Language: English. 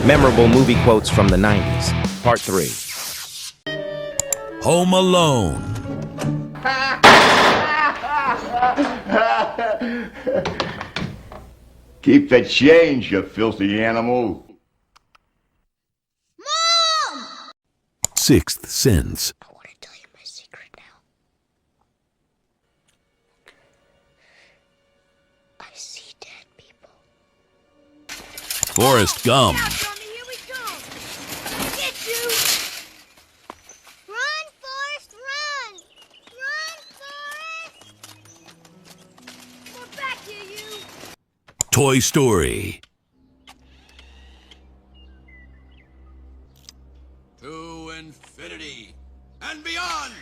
Memorable movie quotes from the 90s. Part 3. Home Alone. Keep the change, you filthy animal. Mom! Sixth Sense. I want to tell you my secret now. I see dead people. Forrest Gump. Now, Tommy, here we go. Get you! Run, Forrest, run! Run, Forrest! We're back here, you! Toy Story. To infinity and beyond!